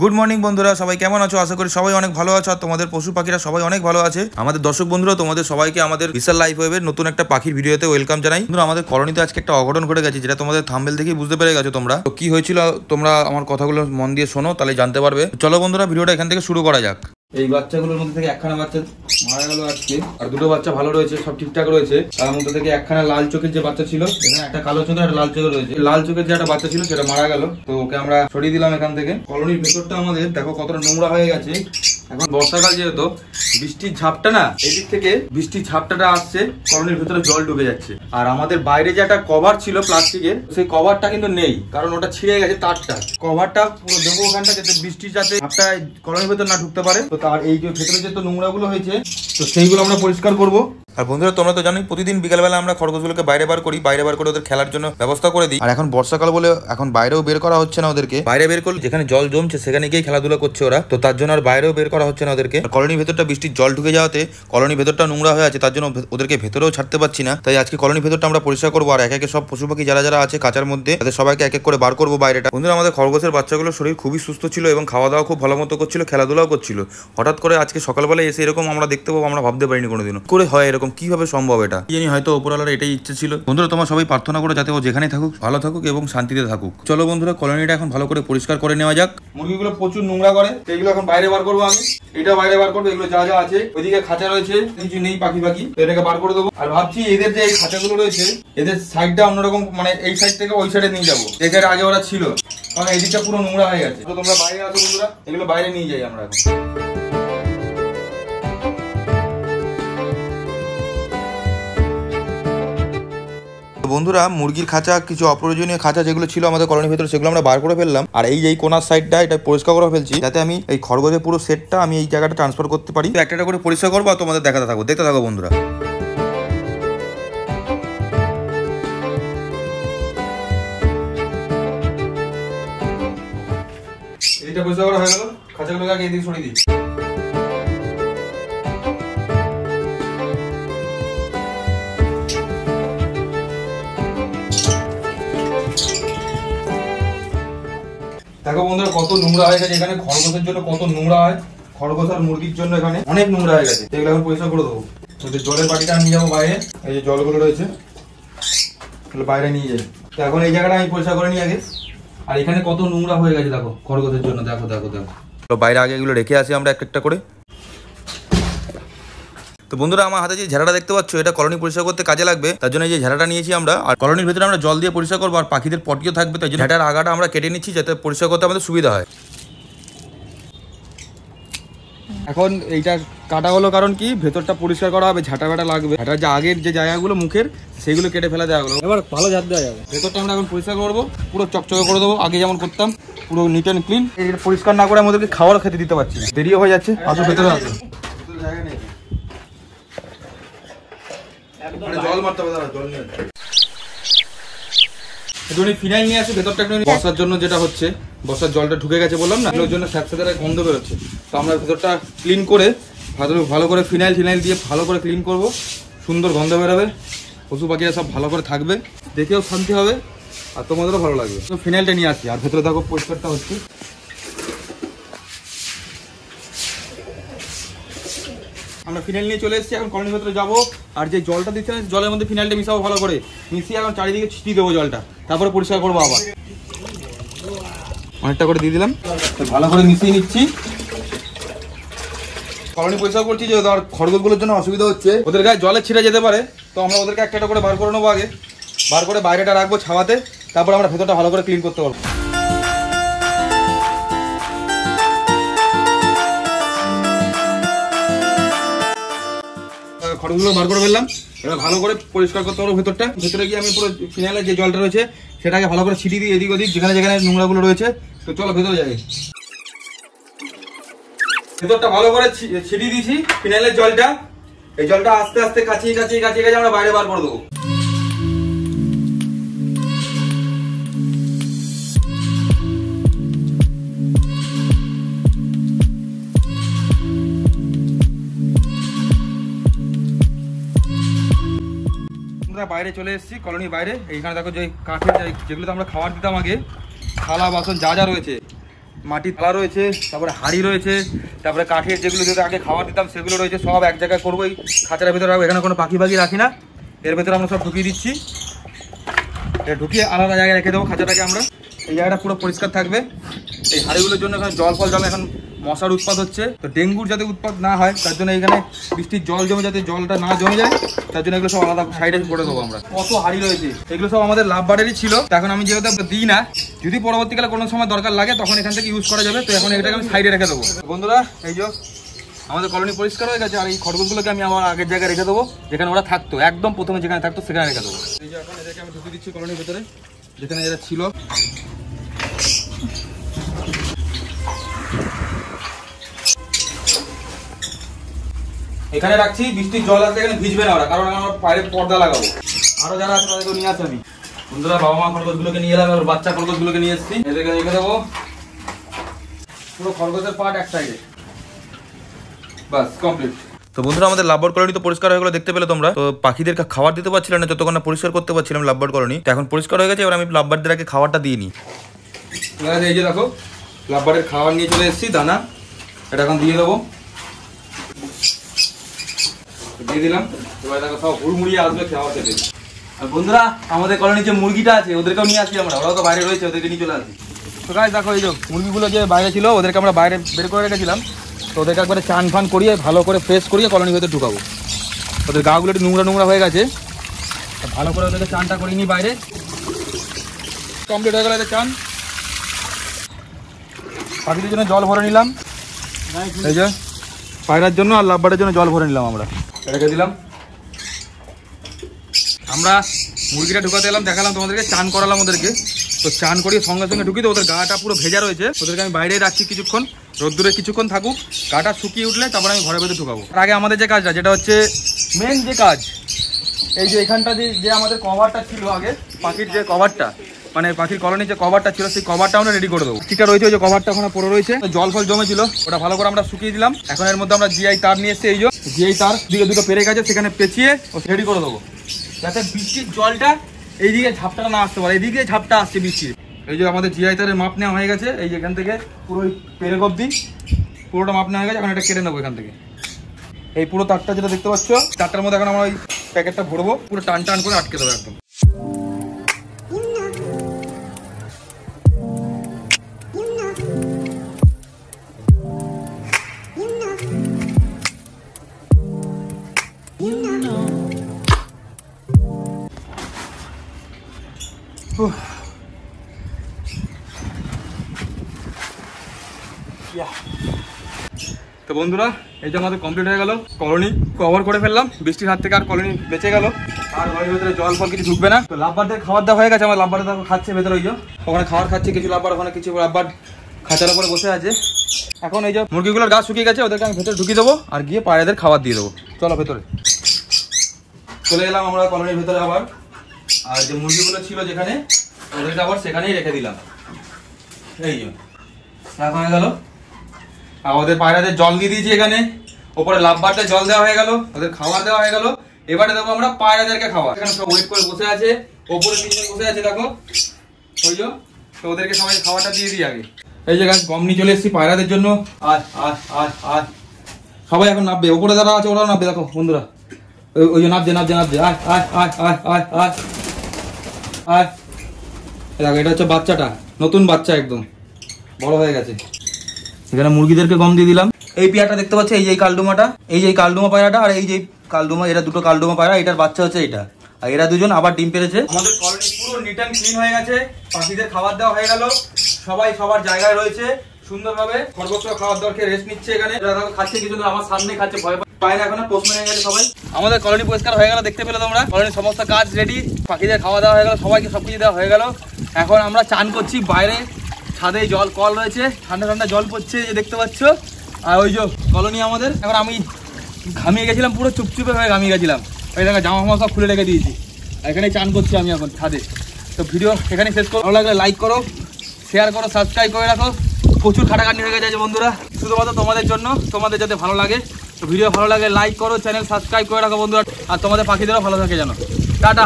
Good morning বন্ধুরা, সবাই কেমন আছো? আশা করি সবাই অনেক ভালো আছো আর তোমাদের পশু পাখিরা সবাই অনেক ভালো আছে। আমাদের দর্শক বন্ধুরা তোমাদের সবাইকে আমাদের বিশাল লাইফ ওয়েভের নতুন একটা পাখির ভিডিওতে ওয়েলকাম জানাই। বন্ধুরা, আমাদের কলোনিতে আজকে একটা অঘটন ঘটে গেছে, যেটা তোমাদের থাম্বনেল দেখেই বুঝতে পেরে গেছো তোমরা। তো কি হয়েছিল তোমরা আমার কথাগুলো মন দিয়ে শোনো, তাহলে জানতে পারবে। চলো বন্ধুরা, ভিডিওটা এখান থেকে শুরু করা যাক। এই বাচ্চাগুলোর মধ্যে থেকে একখানা বাচ্চা মারা গেল আজকে, আর দুটো বাচ্চা ভালো রয়েছে, সব ঠিকঠাক রয়েছে। তার মধ্যে থেকে একখানা লাল চোখের যে বাচ্চা ছিল, এখানে একটা কালো চোখের একটা লাল চোখের রয়েছে। লাল চোখের যে একটা বাচ্চা ছিল সেটা মারা গেল, তো ওকে আমরা সরিয়ে দিলাম এখান থেকে। কলোনির ভেতরটা আমাদের দেখো কতটা নোংরা হয়ে গেছে। এখন বর্ষাকাল যেহেতু, বৃষ্টির ঝাপটা না, এদিক থেকে বৃষ্টির ঝাপটাটা আসছে, কলোনির ভেতরে জল ঢুকে যাচ্ছে। আর আমাদের বাইরে যে একটা কভার ছিল প্লাস্টিকের, সেই কভারটা কিন্তু নেই, কারণ ওটা ছিঁড়ে গেছে তারটা। কভারটা পুরো দেবো ওখানটা, যাতে বৃষ্টি যাতে ঝাপটা কলোনির ভেতর না ঢুকতে পারে। তো তার এই যে ভেতরে যে নোংরা গুলো হয়েছে, তো সেইগুলো আমরা পরিষ্কার করবো। আর বন্ধুরা, তোমরা তো জানোই প্রতিদিন বিকালবেলা আমরা খরগোশগুলোকে বাইরে বার করি, বাইরে বার করে ওদের খেলার জন্য ব্যবস্থা করে দিই। আর এখন বর্ষাকাল বলে এখন বাইরেও বের করা হচ্ছে না ওদেরকে। বাইরে বের করলে যেখানে জল জমছে সেখানে গিয়ে খেলাধুলা করছে ওরা, তো তার জন্য আর বাইরেও বের করা হচ্ছে না ওদেরকে। কলোনির ভেতরটা বৃষ্টির জল ঢুকে যাওয়াতে কলোনির ভেতরটা নোংরা হয়ে আছে, তার জন্য ওদেরকে ভেতরেও ছাড়তে পারছি না। তাই আজকে কলোনির ভেতরটা আমরা পরিষ্কার করবো, আর এক একে সব পশু পাখি যারা যারা আছে কাঁচার মধ্যে তাদের সবাইকে এক এক করে বার করবো বাইরেটা। বন্ধুরা, আমাদের খরগোশের বাচ্চাগুলোর শরীর খুবই সুস্থ ছিল এবং খাওয়া দাওয়া খুব ভালো মতো করছিল, খেলাধুলাও করছিল। হঠাৎ করে আজকে সকালবেলায় এসে এরকম আমরা দেখতে পাবো, আমরা ভাবতে পারিনি কোনোদিনও করে হয় এরকম, কিভাবে সম্ভব এটা জানি। হয়তো ওপরওয়ালার এটাই ইচ্ছে ছিল। বন্ধুরা, তোমরা সবাই প্রার্থনা করো যাতে ও যেখানে থাকুক ভালো থাকুক এবং শান্তিতে থাকুক। চলো বন্ধুরা, কলোনিটা এখন ভালো করে পরিষ্কার করে নেওয়া যাক। মুরগিগুলো প্রচুর নোংরা করে, এগুলো এখন বাইরে বার করবো আমি। এটা বাইরে বার করবো, এগুলো যা যা আছে। ওইদিকে খাঁচা রয়েছে, কিছু নেই পাখি পাখি, এটাকে বার করে দেবো। আর ভাবছি এদের যে এই খাঁচাগুলো রয়েছে, এদের সাইডটা অন্যরকম, মানে এই সাইড থেকে ওই সাইডে নিয়ে যাবো, যেখানে আগে ওরা ছিল, কারণ এই দিকটা পুরো নোংরা হয়ে গেছে। তো তোমরা বাইরে আসো বন্ধুরা, এগুলো বাইরে নিয়ে যাই আমরা এখন। বন্ধুরা, মুরগির খাঁচা, কিছু অপ্রয়োজনীয় খাঁচা যেগুলো ছিল আমাদের কলোনির ভেতরে, সেগুলো আমরা বার করে ফেললাম। আর এই যে কোনার সাইডটা, এটা পরিষ্কার করে ফেলছি, যাতে আমি এই খরগোশের পুরো সেটটা আমি এই জায়গাটা ট্রান্সফার করতে পারি। একটা একটা করে পরিষ্কার করবো আর তোমাদের দেখাতে থাকবো, দেখতে থাকো বন্ধুরা। এইটা পরিষ্কার করা হয়ে গেল, খাঁচাগুলোকে আগে এদিকে সরিয়ে দিই। দেখো বন্ধুরা, কত নোংরা হয়ে গেছে এখানে। খরগোশের জন্য কত নোংরা হয়, খরগোশ আর মুরগির জন্য এখানে অনেক নোংরা হয়ে গেছে। এগুলো এখন পরিষ্কার করে দেবো। জলের বাটিটা নিয়ে যাবো বাইরে, এই যে জলগুলো রয়েছে বাইরে নিয়ে যাই। তো এখন এই জায়গাটা আমি পরিষ্কার করে নিই আগে। আর এখানে কত নোংরা হয়ে গেছে দেখো খরগোশের জন্য, দেখো দেখো দেখো। তো বাইরে আগে এগুলো রেখে আসি আমরা একটা করে। তো বন্ধুরা, আমার হাতে যে ঝাড়াটা দেখতে পাচ্ছ, এটা কলোনি পরিষ্কার করতে কাজে লাগবে, তার জন্য এই যে ঝাড়াটা নিয়েছি আমরা। আর কলোনির ভেতরে আমরা জল দিয়ে পরিষ্কার করবো, আর পাখিদের পটিও থাকবে, তাই ঝাড়ার আগাটা আমরা কেটে নিচ্ছি, যাতে পরিষ্কার করতে আমাদের সুবিধা হয়। এখন এইটা কাটা হলো কারণ কি, ভেতরটা পরিষ্কার করা হবে, ঝাঁটা ফাটা লাগবে। ঝাঁটার যে আগের যে জায়গাগুলো মুখের, সেগুলো কেটে ফেলা দেওয়া হলো, এবার ভালো ঝাঁট দেওয়া যাবে। ভেতরটা আমরা এখন পরিষ্কার করবো, পুরো চকচকে করে দেবো, আগে যেমন করতাম, পুরো নিট অ্যান্ড ক্লিন। এটা পরিষ্কার না করে আমাদেরকে খাওয়ার খেতে দিতে পারছি না, দেরিও হয়ে যাচ্ছে। আসো ভেতরে আসো, জায়গা নেই, জল মারতে হবে, জল নিয়ে একটুখানি ফিনাইল নিয়ে আসি ভেতরটা একটু। বর্ষার জন্য যেটা হচ্ছে, বর্ষার জলটা ঢুকে গেছে বললাম না, ওর জন্য স্যাঁতস্যাঁতে গন্ধ বেরোচ্ছে। তো আমরা ভেতরটা ক্লিন করে ভালো করে ফিনাইল দিয়ে ভালো করে ক্লিন করব, সুন্দর গন্ধ বেরোবে, পশু পাখিরা সব ভালো করে থাকবে, দেখেও শান্তি হবে আর তোমাদেরও ভালো লাগবে। তো ফিনাইলটা নিয়ে আসি, আর ভেতরে দেখো পরিষ্কারটা হচ্ছে। আমরা ফিনাইল নিয়ে চলে এসেছি, এখন কলোনির ভেতরে যাবো। আর যে জলটা দিচ্ছে না, জলের মধ্যে ফিনাইলটা মিশাবো ভালো করে, মিশিয়ে এখন চারিদিকে ছিটিয়ে দেবো জলটা, তারপরে পরিষ্কার করবো আবার। অনেকটা করে দিয়ে দিলাম, ভালো করে মিশিয়ে নিচ্ছি। কলোনি পরিষ্কার করছি যে আর খরগোশগুলোর জন্য অসুবিধা হচ্ছে, ওদের গায়ে জলে ছিঁড়ে যেতে পারে, তো আমরা ওদেরকে একটা করে বার করে নেবো আগে, বার করে বাইরেটা রাখবো ছাওয়াতে, তারপর আমরা ভেতরটা ভালো করে ক্লিন করতে পারবো। খরগোশগুলো বার করে ফেললাম, এবার ভালো করে পরিষ্কার করতে পারবো ভেতরটা। ভেতরে গিয়ে আমি পুরো ফিনাইলের যে জলটা রয়েছে সেটাকে ভালো করে ছিটিয়ে দিই এদিক ওদিক, যেখানে যেখানে নোংরাগুলো রয়েছে। তো চলো ভেতরে যাই। ভেতরটা ভালো করে ছিটিয়ে দিয়েছি ফিনাইলের জলটা। এই জলটা আস্তে আস্তে কাছিয়ে আমরা বাইরে বার করে দেবো। বাইরে চলে এসেছি, কলোনির বাইরে। এইখানে দেখো যে কাঠের যেগুলো আমরা খাবার দিতাম আগে, থালা বাসন যা যা রয়েছে, মাটির থালা রয়েছে, তারপরে হাঁড়ি রয়েছে, তারপরে কাঠের যেগুলো যদি আগে খাবার দিতাম সেগুলো রয়েছে, সব এক জায়গায় করবো। এই খাঁচার ভিতরে রাখবো, এখানে কোনো পাখি রাখি না, এর ভেতরে আমরা সব ঢুকিয়ে দিচ্ছি। এটা ঢুকিয়ে আলাদা জায়গায় রেখে দেবো খাঁচাটাকে আমরা। এই জায়গাটা পুরো পরিষ্কার থাকবে। এই হাঁড়িগুলোর জন্য এখানে জল ফল জমে, এখন মশার উৎপাত হচ্ছে, তো ডেঙ্গুর যাতে উৎপাত না হয় তার জন্য এখানে বৃষ্টির জল জমে যাতে জলটা না জমে যায় তার জন্য এগুলো সব আলাদা সাইডে করে দেবো আমরা। কত হাঁড়ি রয়েছে, এগুলো সব আমাদের লাভ বার্ডেরই ছিল, এখন আমি যেহেতু দিই না, যদি পরবর্তীকালে কোনো সময় দরকার লাগে তখন এখান থেকে ইউজ করা যাবে, তো এখন এটাকে আমি সাইডে রেখে দেবো। বন্ধুরা এই যে আমাদের কলোনি পরিষ্কার হয়ে গেছে, আর এই খড়গুলোকে আমি আমার আগের জায়গায় রেখে দেবো, যেখানে ওরা থাকতো, একদম প্রথমে যেখানে থাকতো সেখানে রেখে দেবো। এই যে এখন এদেরকে আমি ঢুকে দিচ্ছি কলোনির ভেতরে, যেখানে এরা ছিল। এখানে রাখছি, বৃষ্টির জল আসলে এখানে ভিজবে না ওরা, কারণ আমরা বাইরে পর্দা লাগাবো। আরো যারা আছে তাদেরকে নিয়ে আসি আমি। বন্ধুরা বাবা মা খরগোশগুলোকে নিয়ে এলাম, আর বাচ্চা খরগোশগুলোকে নিয়ে এসেছি, এদেরকে রেখে দেবো। পুরো খরগোশের পার্ট এক সাইডে, বাস কমপ্লিট। তো বন্ধুরা আমাদের লাভবার্ড কলোনি তো পরিষ্কার হয়ে গেলো, দেখতে পেলে তোমরা। তো পাখিদেরকে খাবার দিতে পারছিলাম না যতক্ষণ না পরিষ্কার করতে পারছিলাম লাভবার্ড কলোনি। তো এখন পরিষ্কার হয়ে গেছে, এবার আমি লাভবার্ডদেরকে খাবারটা দিয়ে নিই। এই যে দেখো লাভবার্ডের খাবার নিয়ে চলে এসেছি, দানা, এটা এখন দিয়ে দেবো, দিয়ে দিলাম। এবার দেখো সব হুড়মুড়িয়ে আসবে খাওয়া খেতে। আর বন্ধুরা আমাদের কলোনির যে মুরগিটা আছে ওদেরকেও নিয়ে আসি আমরা, ওরাও তো বাইরে রয়েছে, ওদেরকে নিয়ে চলে আসি। তো গাইস দেখো এই যে মুরগিগুলো যে বাইরে ছিল ওদেরকে আমরা বাইরে বের করে রেখেছিলাম, তো ওদেরকে একবারে চান ফান করিয়ে ভালো করে ফ্রেশ করিয়ে কলোনির ভেতরে ঢুকাবো। ওদের গাগুলো একটু নোংরা নোংরা হয়ে গেছে, ভালো করে ওদেরকে চানটা করিয়ে নিই বাইরে। কমপ্লিট হয়ে গেল এদের চান। পাখিদের জন্য জল ভরে নিলাম, এই যে পায়রার জন্য আর লাভবার্ডের জন্য জল ভরে নিলাম আমরা, রেখে দিলাম। আমরা মুরগিটা ঢুকাতে এলাম, দেখালাম তোমাদেরকে, চান করালাম ওদেরকে। তো চান করিয়ে সঙ্গে সঙ্গে ঢুকিয়ে ওদের গাটা পুরো ভেজা রয়েছে, ওদেরকে আমি বাইরে রাখছি কিছুক্ষণ, রোদ্দুরে কিছুক্ষণ থাকুক, গাটা শুকিয়ে উঠলে তারপরে আমি ঘরের ভেতরে ঢুকাবো। আর আগে আমাদের যে কাজটা, যেটা হচ্ছে মেন যে কাজ, এই যে এখানটা যে আমাদের কভারটা ছিল আগে, পাখির যে কভারটা, মানে পাখির কলোনির যে কভারটা ছিল সেই কভারটা আমরা রেডি করে দেবো। ঠিকটা রয়েছে, ওই যে কভারটা ওখানে পড়ে রয়েছে, জল ফল জমেছিল, ওটা ভালো করে আমরা শুকিয়ে দিলাম। এখন এর মধ্যে আমরা জিআই তার নিয়ে এসেছি, এই যে জিআই তার দিকে দুটো পেরে গেছে, সেখানে পেঁচিয়ে রেডি করে দেবো, যাতে বৃষ্টির জলটা এইদিকে ঝাপটাটা না আসতে পারে। এইদিকে ঝাপটা আসছে বৃষ্টির। এই যে আমাদের জিআই তারের মাপ নেওয়া হয়ে গেছে, এই যে এখান থেকে পুরো পেরে অবধি পুরোটা মাপ নেওয়া হয়ে গেছে। এখন এটা কেটে নেবো এখান থেকে, এই পুরো তারটা যেটা দেখতে পাচ্ছ, তারটার মধ্যে এখন আমরা ওই প্যাকেটটা ভরবো, পুরো টান টান করে আটকে দেবো একদম। তো বন্ধুরা এই যে আমাদের কমপ্লিট হয়ে গেল, কলোনি কভার করে ফেললাম, বৃষ্টির হাত থেকে আর কলোনি বেঁচে গেল, আর ঘরের ভেতরে জল ফল কিছু ঢুকবে না। তো লাভবার্ডদের খাবার দেওয়া হয়ে গেছে, আমার লাভবার্ড খাচ্ছে ভেতরে, ওই যে ওখানে খাবার খাচ্ছে কিছু লাভবার্ড, ওখানে কিছু লাভবার্ড খাঁচার উপরে বসে আছে। এখন এই যে মুরগিগুলোর গা শুকিয়ে গেছে, ওদেরকে আমি ভেতরে ঢুকিয়ে দেবো আর গিয়ে পায়রাদের খাবার দিয়ে দেবো। চলো ভেতরে চলে এলাম আমরা কলোনির ভেতরে আবার, আর যে মুরগিগুলো ছিল যেখানে ওদেরকে আবার সেখানেই রেখে দিলাম। এই যে রাখা হয়ে গেল, আর ওদের পায়রাদের জল দিয়ে দিয়েছি এখানে, ওপরে লাভবার্ডে জল দেওয়া হয়ে গেল, ওদের খাবার দেওয়া হয়ে গেল। এবারে দেবো আমরা পায়রাদেরকে খাবার। এখানে সব ওয়েট করে বসে আছে, ওপরে তিনজন বসে আছে দেখো, ওই যে, তো ওদেরকে সবাই খাবারটা দিয়ে দিই আগে। এই যে গাছ গম নিয়ে চলে এসেছি পায়রাদের জন্য। আয় সবাই এখন নামবে, ওপরে যারা আছে ওরাও নামবে, দেখো বন্ধুরা, ওই যে নামছে, আয় আয় আয় আয় আয় আয় আয়। দেখো এটা হচ্ছে বাচ্চাটা, নতুন বাচ্চা, একদম বড় হয়ে গেছে। এখানে মুরগিদেরকে গম দিয়ে দিলাম। এই পেয়ারটা দেখতে পাচ্ছি, এই যে কালডুমাটা, এই যে কালডুমা পায়রাটা, আর এই যে কালডুমা, এরা দুটো কালডুমা পায়রা, এটার বাচ্চা হচ্ছে এটা, আর এরা দুজন আবার ডিম পেরেছে। আমাদের কলোনি পুরো নিট অ্যান্ড ক্লিন হয়ে গেছে, পাখিদের খাবার দেওয়া হয়ে গেল, সবাই সবার জায়গায় রয়েছে সুন্দরভাবে। খরগোশরা খাবার দাওয়ার খেয়ে রেস্ট নিচ্ছে, এখানে খাচ্ছে, কিছু আমার সামনে খাচ্ছে, ভয় পায় না, এখন পোস্ট হয়ে গেছে সবাই। আমাদের কলোনি পরিষ্কার হয়ে গেল, দেখতে পেলে তোমরা, কলোনির সমস্ত কাজ রেডি, পাখিদের খাওয়া দাওয়া হয়ে গেল, সবাইকে সবকিছু দেওয়া হয়ে গেল। এখন আমরা চান করছি বাইরে, ছাদে জল কল রয়েছে, ঠান্ডা ঠান্ডা জল পড়ছে, যে দেখতে পাচ্ছ। আর ওই যে কলোনি আমাদের, এখন আমি ঘামিয়ে গেছিলাম, পুরো চুপচুপে হয়ে ঘামিয়ে গেছিলাম, ওই দেখা জামা ফামা সব খুলে রেখে দিয়েছি, এখানে চান করছি আমি এখন ছাদে। তো ভিডিও এখানে শেষ করো, ভালো লাগলে লাইক করো, শেয়ার করো, সাবস্ক্রাইব করে রাখো। প্রচুর খাটাখাটনি হয়ে গেছে বন্ধুরা, শুধুমাত্র তোমাদের জন্য, তোমাদের যাতে ভালো লাগে। তো ভিডিও ভালো লাগে লাইক করো, চ্যানেল সাবস্ক্রাইব করে রাখো বন্ধুরা, আর তোমাদের পাখিদেরও ভালো থাকে যেন। টাটা।